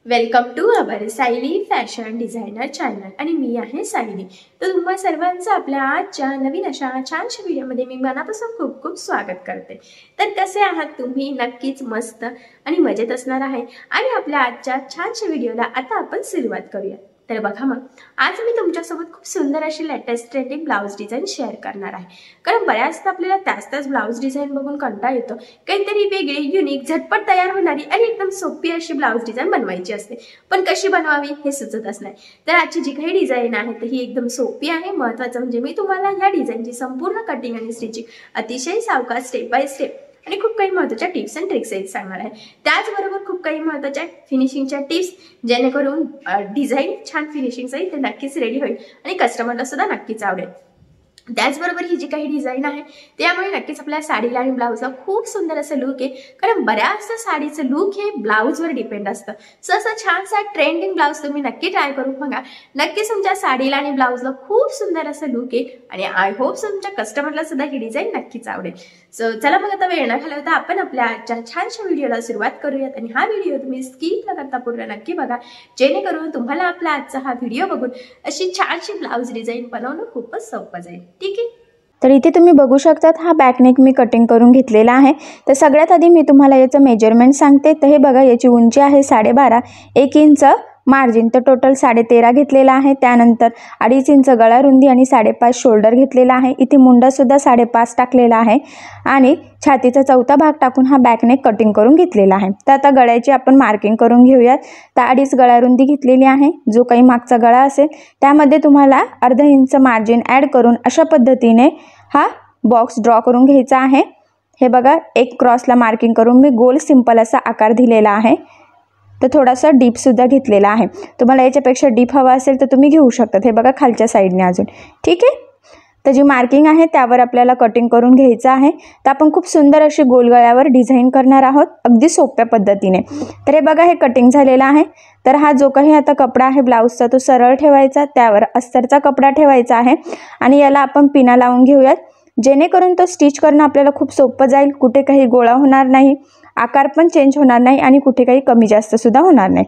Welcome to our Sayali fashion designer channel आणि मी आहे सायली। तर तुम्हा सर्वांचं आपल्या आजच्या नवीन अशा छानशा व्हिडिओमध्ये मी मनापासून खूप खूप स्वागत करते। तर कसे आहात तुम्ही? नक्कीच मस्त आणि मजेत असणार आहे। आणि आपल्या आजच्या छानशा व्हिडिओला आता आपण सुरुवात करूया। तर बघा मग आज मी तुमच्यासोबत खूप सुंदर अशी latest trending blouse design share करणार आहे। कारण बऱ्याचदा आपल्याला त्याच ब्लाउज डिझाइन बघून कंटाळा येतो, काहीतरी वेगळी युनिक झटपट तयार होणारी आणि एकदम सोपी अशी ब्लाउज डिझाइन बनवायची असते, पण कशी बनवावी हे सुचतच नाही। तर आजची जी काही डिझाइन आहे तर ही एकदम सोपी आहे। महत्त्वाचं म्हणजे मी तुम्हाला या डिझाइनची संपूर्ण कटिंग आणि स्टिचिंग अतिशय सावकाश स्टेप बाय स्टेप आणि खूप काही महत्त्वाच्या टिप्स अँड ट्रिक्स सांगणार आहे। त्याचबरोबर खूप काही महत्त्वाच्या फिनिशिंगच्या टिप्स, जेणेकरून डिझाइन छान फिनिशिंग सहित नक्कीच रेडी होईल आणि कस्टमरला सुद्धा नक्कीच आवडेल। त्याचबरोबर ही जी काही डिझाइन आहे त्यामुळे नक्कीच आपल्या साडीला आणि ब्लाउजला खूप सुंदर असं लुक आहे। कारण बऱ्याचदा साडीचं लुक हे ब्लाउजवर डिपेंड असतं। सो असं छानसा ट्रेंडिंग ब्लाउज तुम्ही नक्की ट्राय करून बघा। नक्कीच तुमच्या साडीला आणि ब्लाउजला खूप सुंदर असं लुक आहे आणि आय होप तुमच्या कस्टमरला सुद्धा ही डिझाइन नक्कीच आवडेल। सो चला मग आता वेळ न घालवता आपण आपल्या आजच्या छानशा व्हिडिओला सुरुवात करूयात। आणि हा व्हिडिओ तुम्ही स्किप न करता पूर्ण नक्की बघा, जेणेकरून तुम्हाला आपला आजचा हा व्हिडिओ बघून अशी छानशी ब्लाउज डिझाइन बनवणं खूपच सोपं जाईल। ठीक आहे। तर इथे तुम्ही बघू शकतात हा बॅकनेक मी कटिंग करून घेतलेला आहे। तर सगळ्यात आधी मी तुम्हाला याचं मेजरमेंट सांगते। तर हे बघा, याची उंची आहे 12.5, 1 इंच मार्जिन, तर टोटल 13.5 घेतलेला आहे। त्यानंतर 2.5 इंच गळा रुंदी आणि 5.5 शोल्डर घेतलेला आहे। इथे मुंडा सुद्धा 5.5 टाकलेला आहे आणि छातीचा चौथा भाग टाकून हा बॅकनेक कटिंग करून घेतलेला आहे। तर आता गळ्याची आपण मार्किंग करून घेऊयात। तर 2.5 गळा रुंदी घेतलेली आहे। जो काही मागचा गळा असेल त्यामध्ये तुम्हाला अर्धा इंच मार्जिन ॲड करून अशा पद्धतीने हा बॉक्स ड्रॉ करून घ्यायचा आहे। हे बघा, एक क्रॉसला मार्किंग करून मी गोल सिंपल असा आकार दिलेला आहे। तर थोडासा डीप सुद्धा घेतलेला आहे। तुम्हाला याच्यापेक्षा डीप हवा असेल तर तुम्ही घेऊ शकता। हे बघा खालच्या साईडने अजून, ठीक आहे। तर जी मार्किंग आहे त्यावर आपल्याला कटिंग करून घ्यायचं आहे। तर आपण खूप सुंदर अशी गोल गळ्यावर डिझाईन करणार आहोत, अगदी सोप्या पद्धतीने। तर हे बघा, हे कटिंग झालेलं आहे। तर हा जो काही आता कपडा आहे ब्लाउजचा तो सरळ ठेवायचा, त्यावर अस्तरचा कपडा ठेवायचा आहे आणि याला आपण पिना लावून घेऊयात, जेणेकरून तो स्टिच करणं आपल्याला खूप सोपं जाईल। कुठे काही गोळा होणार नाही, आकार पण चेंज होणार नाही आणि कुठे काही कमी जास्त सुद्धा होणार नाही,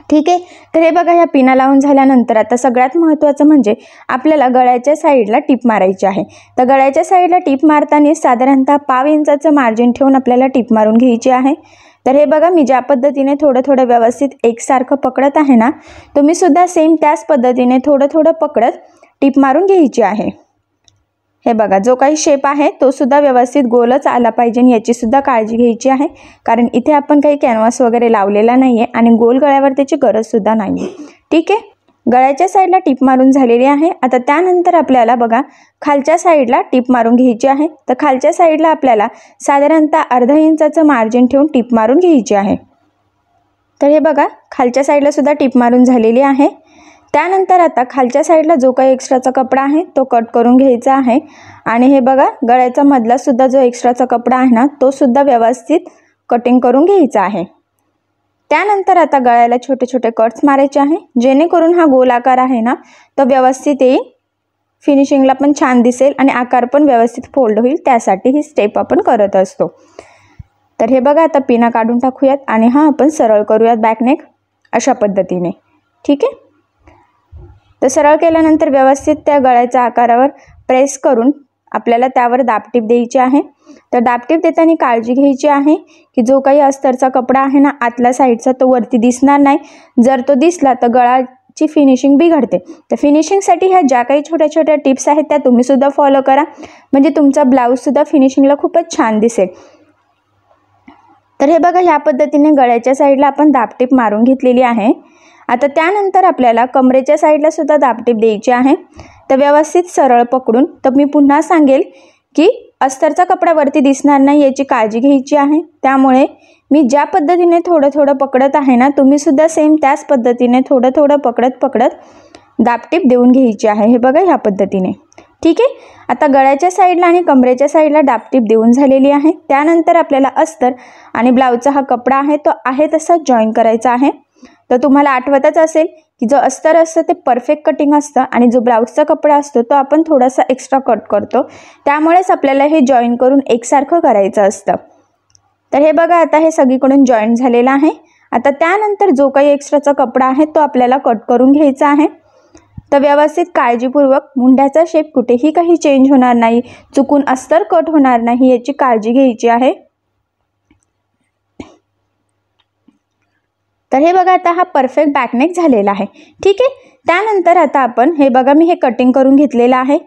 ठीक आहे। तर हे बघा, ह्या पिना लावून झाल्यानंतर आता सगळ्यात महत्त्वाचं म्हणजे आपल्याला गळ्याच्या साईडला टिप मारायची आहे। तर गळ्याच्या साईडला टिप मारताना साधारणतः 1/2 इंचाचं मार्जिन ठेवून आपल्याला टिप मारून घ्यायची आहे। तर हे बघा, मी ज्या पद्धतीने थोडं व्यवस्थित एकसारखं पकडत आहे ना, तुम्ही सुद्धा सेम त्याच पद्धतीने थोडं पकडत टिप मारून घ्यायची आहे। हे बघा, जो काही शेप आहे तो सुद्धा व्यवस्थित गोलच आला पाहिजे, याची सुद्धा काळजी घ्यायची आहे। कारण इथे आपण काही कॅनव्हास वगैरे लावलेला नाही आहे आणि गोल गळ्यावर त्याची गरज सुद्धा नाही आहे, ठीक आहे। गळ्याच्या साईडला टिप मारून झालेली आहे। आता त्यानंतर आपल्याला बघा खालच्या साईडला टिप मारून घ्यायची आहे। तर खालच्या साईडला आपल्याला साधारणतः अर्धा इंचाचं मार्जिन ठेवून टिप मारून घ्यायची आहे। तर हे बघा, खालच्या साईडला सुद्धा टिप मारून झालेली आहे। त्यानंतर आता खालच्या साईडला जो काही एक्स्ट्राचा कपडा आहे तो कट करून घ्यायचा आहे आणि हे बघा, गळ्याचा मधला सुद्धा जो एक्स्ट्राचा कपडा आहे ना तो सुद्धा व्यवस्थित कटिंग करून घ्यायचा आहे। त्यानंतर आता गळ्याला छोटे कट्स मारायचे आहे, जेणेकरून हा गोल आकार आहे ना तो व्यवस्थित येईल, फिनिशिंगला पण छान दिसेल आणि आकार पण व्यवस्थित फोल्ड होईल, त्यासाठी ही स्टेप आपण करत असतो। तर हे बघा, आता पिना काढून टाकूयात आणि हा आपण सरळ करूयात बॅकनेक अशा पद्धतीने, ठीक आहे। तर सरळ केल्यानंतर व्यवस्थित त्या गळ्याच्या आकारावर प्रेस करून आपल्याला त्यावर दाबटीप द्यायची आहे। तर दाबटीप देताना काळजी घ्यायची आहे की जो काही अस्तरचा कपडा आहे ना आतल्या साईडचा तो वरती दिसणार नाही। जर तो दिसला तर गळाची फिनिशिंग बिघडते। तर फिनिशिंगसाठी ह्या ज्या काही छोट्या टिप्स आहेत त्या तुम्ही सुद्धा फॉलो करा, म्हणजे तुमचा ब्लाऊज सुद्धा फिनिशिंगला खूपच छान दिसेल। तर हे बघा, ह्या पद्धतीने गळ्याच्या साईडला आपण दाबटीप मारून घेतलेली आहे। आता त्यानंतर आपल्याला कमरेच्या साईडला सुद्धा दाबटीप द्यायची आहे। तर व्यवस्थित सरळ पकडून, तर मी पुन्हा सांगेल की अस्तरचा कपडा वरती दिसणार नाही याची काळजी घ्यायची आहे। त्यामुळे मी ज्या पद्धतीने थोडं पकडत आहे ना, तुम्ही सुद्धा सेम त्याच पद्धतीने थोडं पकडत दाबटीप देऊन घ्यायची आहे। हे बघा, ह्या पद्धतीने, ठीक आहे। आता गळ्याच्या साईडला आणि कमरेच्या साईडला दाबटीप देऊन झालेली आहे। त्यानंतर आपल्याला अस्तर आणि ब्लाऊजचा हा कपडा आहे तो आहे तसा जॉईन करायचा आहे। तर तुम्हाला आठवतच असेल की जो अस्तर असतं ते परफेक्ट कटिंग असतं आणि जो ब्लाऊजचा कपडा असतो तो आपण थोडासा एक्स्ट्रा कट करतो, त्यामुळेच आपल्याला हे जॉईन करून एकसारखं करायचं असतं। तर हे बघा, आता हे सगळीकडून जॉईन झालेलं आहे। आता त्यानंतर जो काही एक्स्ट्राचा कपडा आहे तो आपल्याला कट करून घ्यायचा आहे। तर व्यवस्थित काळजीपूर्वक मुंड्याचा शेप कुठेही काही चेंज होणार नाही, चुकून अस्तर कट होणार नाही याची काळजी घ्यायची आहे। तर हे बघा आता हा परफेक्ट बॅकनेक झालेला आहे। ठीक आहे, त्यानंतर आता आपण हे बघा मी हे कटिंग करून घेतलेलं आहे।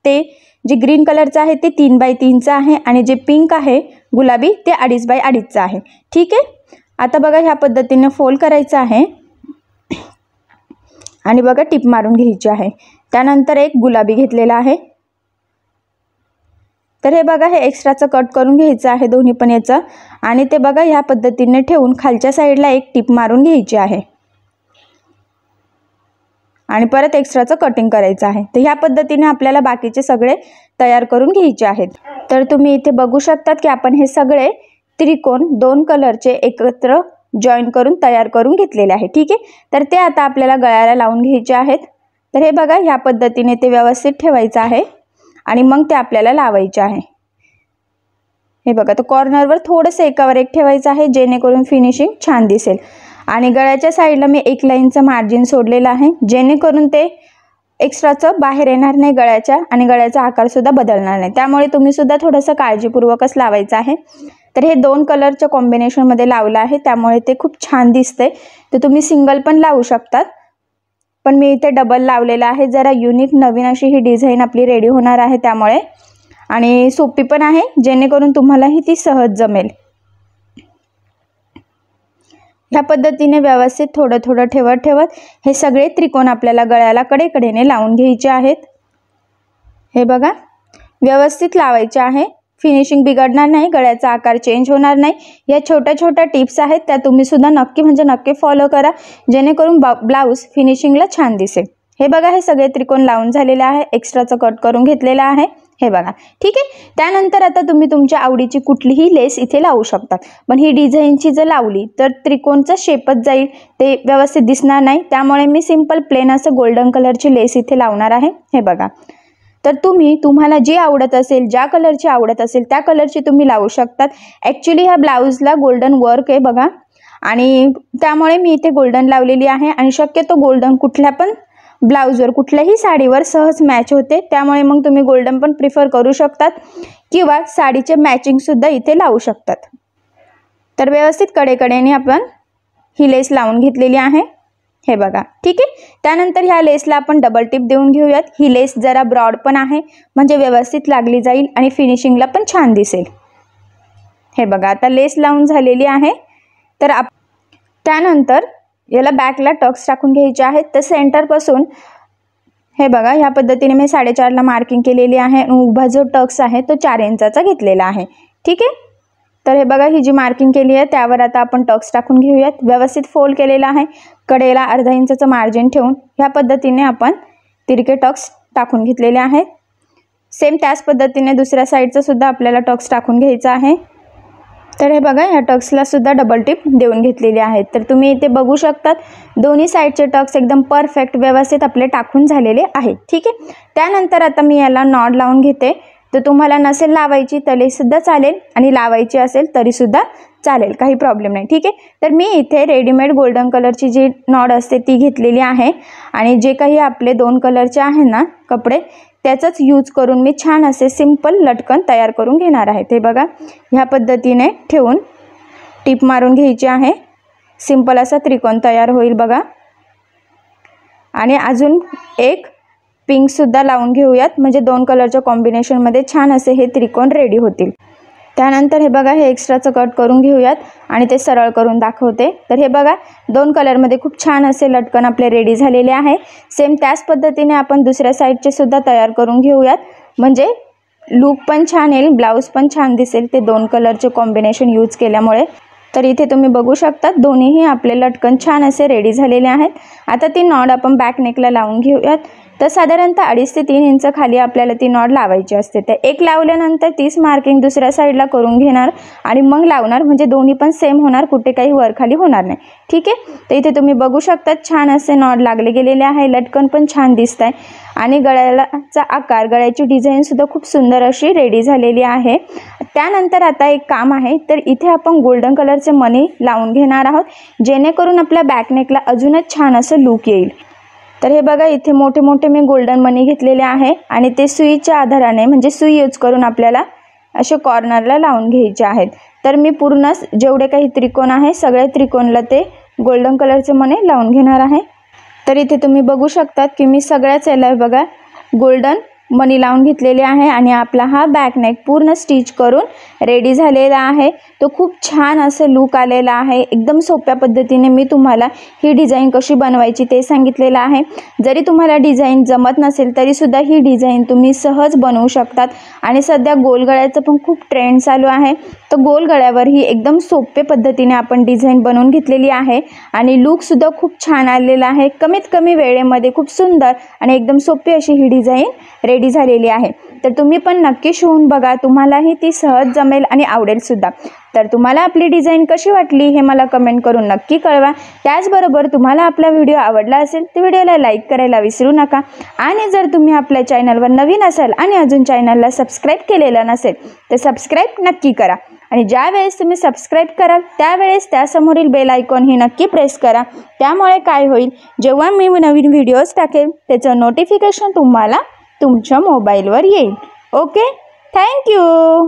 ते जे ग्रीन कलरचं आहे ते 3 बाय 3चं आहे आणि जे पिंक आहे गुलाबी ते 2.5 बाय 2.5चं आहे। ठीक आहे, आता बघा ह्या पद्धतीने फोल्ड करायचं आहे आणि बघा टिप मारून घ्यायची आहे। त्यानंतर एक गुलाबी घेतलेला आहे। तर हे बघा हे एक्स्ट्राचं कट करून घ्यायचं आहे दोन्ही पण याचं, आणि ते बघा ह्या पद्धतीने ठेवून खालच्या साईडला एक टिप मारून घ्यायची आहे आणि परत एक्स्ट्राचं कटिंग करायचं आहे। तर ह्या पद्धतीने आपल्याला बाकीचे सगळे तयार करून घ्यायचे आहेत। तर तुम्ही इथे बघू शकतात की आपण हे सगळे त्रिकोण 2 कलरचे एकत्र जॉईन करून तयार करून घेतलेले आहे। ठीक आहे, तर ते आता आपल्याला गळ्याला लावून घ्यायचे आहेत। तर हे बघा ह्या पद्धतीने ते व्यवस्थित ठेवायचं आहे आणि मग ते आपल्याला लावायचे आहे। हे बघा तर कॉर्नरवर थोडंसं एकावर एक ठेवायचं आहे जेणेकरून फिनिशिंग छान दिसेल। आणि गळ्याच्या साईडला मी 1 लाईनचं मार्जिन सोडलेलं आहे जेणेकरून ते एक्स्ट्राचं बाहेर येणार नाही गळ्याच्या, आणि गळ्याचा आकार सुद्धा बदलणार नाही, त्यामुळे तुम्ही सुद्धा थोडंसं काळजीपूर्वकच लावायचं आहे। तर हे 2 कलरच्या कॉम्बिनेशनमध्ये लावलं आहे त्यामुळे ते खूप छान दिसते। तर तुम्ही सिंगल पण लावू शकतात, पण मी इथे डबल लावलेलं आहे। जरा युनिक नवीन अशी ही डिझाईन आपली रेडी होणार आहे त्यामुळे, आणि सोपी पण आहे जेणेकरून तुम्हालाही ती सहज जमेल। ह्या पद्धतीने व्यवस्थित थोडं थोडं ठेवत हे सगळे त्रिकोण आपल्याला गळ्याला कडेकडेने लावून घ्यायचे आहेत। हे बघा व्यवस्थित लावायचे आहे, फिनिशिंग बिघडणार नाही, गळ्याचा आकार चेंज होणार नाही। या छोट्या छोट्या टिप्स आहेत त्या तुम्ही सुद्धा नक्की फॉलो करा जेणेकरून ब्लाऊज फिनिशिंगला छान दिसेल। हे बघा हे सगळे त्रिकोण लावून झालेले आहे, एक्स्ट्राचं कट करून घेतलेलं आहे। हे बघा ठीक आहे, त्यानंतर आता तुम्ही तुमच्या आवडीची कुठलीही लेस इथे लावू शकतात, पण ही डिझाईनची जर लावली तर त्रिकोणचा शेपच जाईल, ते व्यवस्थित दिसणार नाही, त्यामुळे मी सिंपल प्लेन असं गोल्डन कलरची लेस इथे लावणार आहे। हे बघा, तर तुम्हाला जी आवडत असेल, ज्या कलरची आवडत असेल त्या कलरची तुम्ही लावू शकतात। ॲक्च्युली ह्या ब्लाऊजला गोल्डन वर्क आहे बघा, आणि त्यामुळे मी इथे गोल्डन लावलेली आहे, आणि शक्यतो गोल्डन कुठल्या पण ब्लाऊजवर कुठल्याही साडीवर सहज मॅच होते, त्यामुळे मग तुम्ही गोल्डन पण प्रिफर करू शकतात किंवा साडीचे मॅचिंग सुद्धा इथे लावू शकतात। तर व्यवस्थित कडेकडेने आपण ही लेस लावून घेतलेली आहे। हे बघा ठीक आहे, त्यानंतर ह्या लेसला आपण डबल टिप देऊन घेऊयात। ही लेस जरा ब्रॉड पण आहे म्हणजे व्यवस्थित लागली जाईल आणि फिनिशिंगला पण छान दिसेल। हे बघा आता लेस लावून झालेली आहे। तर त्यानंतर याला बॅकला टक्स टाकून घ्यायचे आहेत। तर सेंटरपासून हे बघा ह्या पद्धतीने मी 4.5ला मार्किंग केलेली आहे, उभा जो टक्स आहे तो 4 इंचाचा घेतलेला आहे। ठीक आहे, तर हे बघा ही जी मार्किंग केली आहे त्यावर आता आपण टक्स टाकून घेऊयात। व्यवस्थित फोल्ड केलेला आहे, कडेला अर्धा इंचाचं मार्जिन ठेवून ह्या पद्धतीने आपण तिरके टक्स टाकून घेतलेले आहेत। सेम त्याच पद्धतीने दुसऱ्या साईडचं सुद्धा आपल्याला टक्स टाकून घ्यायचं आहे। तर हे बघा ह्या टक्सला सुद्धा डबल टिप देऊन घेतलेली आहे। तर तुम्ही इथे बघू शकतात दोन्ही साईडचे टक्स एकदम परफेक्ट व्यवस्थित आपले टाकून झालेले आहेत। ठीक आहे, त्यानंतर आता मी याला नॉट लावून घेते। तर तुम्हाला नसेल लावायची तरी सुद्धा चालेल, आणि लावायची असेल तरी सुद्धा चालेल, काही प्रॉब्लेम नाही। ठीक आहे, तर मी इथे रेडीमेड गोल्डन कलरची जी नॉट असते ती घेतलेली आहे, आणि जे काही आपले 2 कलरचे आहे ना कपडे त्याचाच यूज करून मी छान असे सिंपल लटकन तयार करून घेणार आहे। ते बघा ह्या पद्धतीने ठेवून टिप मारून घ्यायची आहे, सिंपल असा त्रिकोण तयार होईल बघा। आणि अजून एक पिंक सुद्धा लावून घेऊयात, म्हणजे 2 कलरच्या कॉम्बिनेशनमध्ये छान असे हे त्रिकोण रेडी होतील। त्यानंतर हे बघा हे एक्स्ट्राचं कट करून घेऊयात आणि ते सरळ करून दाखवते। तर हे बघा 2 कलरमध्ये खूप छान असे लटकन आपले रेडी झालेले आहे। सेम त्याच पद्धतीने आपण दुसऱ्या साईडचे सुद्धा तयार करून घेऊयात, म्हणजे लुक पण छान येईल, ब्लाऊज पण छान दिसेल ते 2 कलरचे कॉम्बिनेशन यूज केल्यामुळे। तर इथे तुम्ही बघू शकता दोन्हीही आपले लटकन छान असे रेडी झालेले आहेत। आता ती नॉट आपण बॅक नेकला लावून घेऊयात। तर साधारणतः 2.5 ते 3 इंच खाली आपल्याला ती नॉट लावायची असते. तर एक लावल्यानंतर 30 मार्किंग दुसऱ्या साईडला करून घेणार आणि मग लावणार, म्हणजे दोन्ही पण सेम होणार, कुठे काही वर खाली होणार नाही. ठीक आहे. तर इथे तुम्ही बघू शकता छान असे नॉट लागले गेलेले आहे. लटकन पण छान दिसत आहे आणि गळ्याचा आकार, गळ्याची डिझाईन सुद्धा खूप सुंदर अशी रेडी झालेली आहे. त्यानंतर आता एक काम आहे, तर इथे आपण गोल्डन कलरचे मणी लावून घेणार आहोत, जेणेकरून आपल्या बॅकनेकला अजूनच छान असं लुक येईल. तर हे बघा इथे मोठे मोठे मी गोल्डन मणी घेतलेले आहे आणि ते सुईच्या आधाराने, म्हणजे सुई यूज करून आपल्याला असे कॉर्नरला लावून घ्यायचे आहेत. तर मी पूर्ण जेवढे काही त्रिकोण आहे सगळे त्रिकोणला ते गोल्डन कलरचे मणी लावून घेणार आहे. तर इथे तुम्ही बघू शकतात की मी सगळ्याच याला बघा गोल्डन मणी लावून घेतलेले आहे आणि आपला हा बॅक नेक पूर्ण स्टिच करून रेडी झालेला आहे. तो खूप छान असं लुक आलेला आहे. एकदम सोप्या पद्धतीने मी तुम्हाला ही डिझाईन कशी बनवायची ते सांगितलेलं आहे. जरी तुम्हाला डिझाईन जमत नसेल तरीसुद्धा ही डिझाईन तुम्ही सहज बनवू शकतात. आणि सध्या गोलगळ्याचं पण खूप ट्रेंड चालू आहे, तर गोलगळ्यावर ही एकदम सोप्या पद्धतीने आपण डिझाईन बनवून घेतलेली आहे आणि लुकसुद्धा खूप छान आलेला आहे. कमीत कमी वेळेमध्ये खूप सुंदर आणि एकदम सोपी अशी ही डिझाईन रेडी झालेली आहे. तर तुम्ही पण नक्की शिवून बघा, तुम्हालाही ती सहज जमेल आणि आवडेल सुद्धा. तर तुम्हाला आपली डिझाईन कशी वाटली हे मला कमेंट करून नक्की कळवा. त्याचबरोबर तुम्हाला आपला व्हिडिओ आवडला असेल तर व्हिडिओला लाईक करायला विसरू नका. आणि जर तुम्ही आपल्या चॅनलवर नवीन असाल आणि अजून चॅनलला सबस्क्राईब केलेलं नसेल तर सबस्क्राईब नक्की करा. आणि ज्या वेळेस तुम्ही सबस्क्राईब कराल त्यावेळेस त्यासमोरील बेल आयकॉन ही नक्की प्रेस करा. त्यामुळे काय होईल, जेव्हा मी नवीन व्हिडिओज टाकेल त्याचं नोटिफिकेशन तुम्हाला तुमच्या मोबाईलवर येईल. Okay, thank you.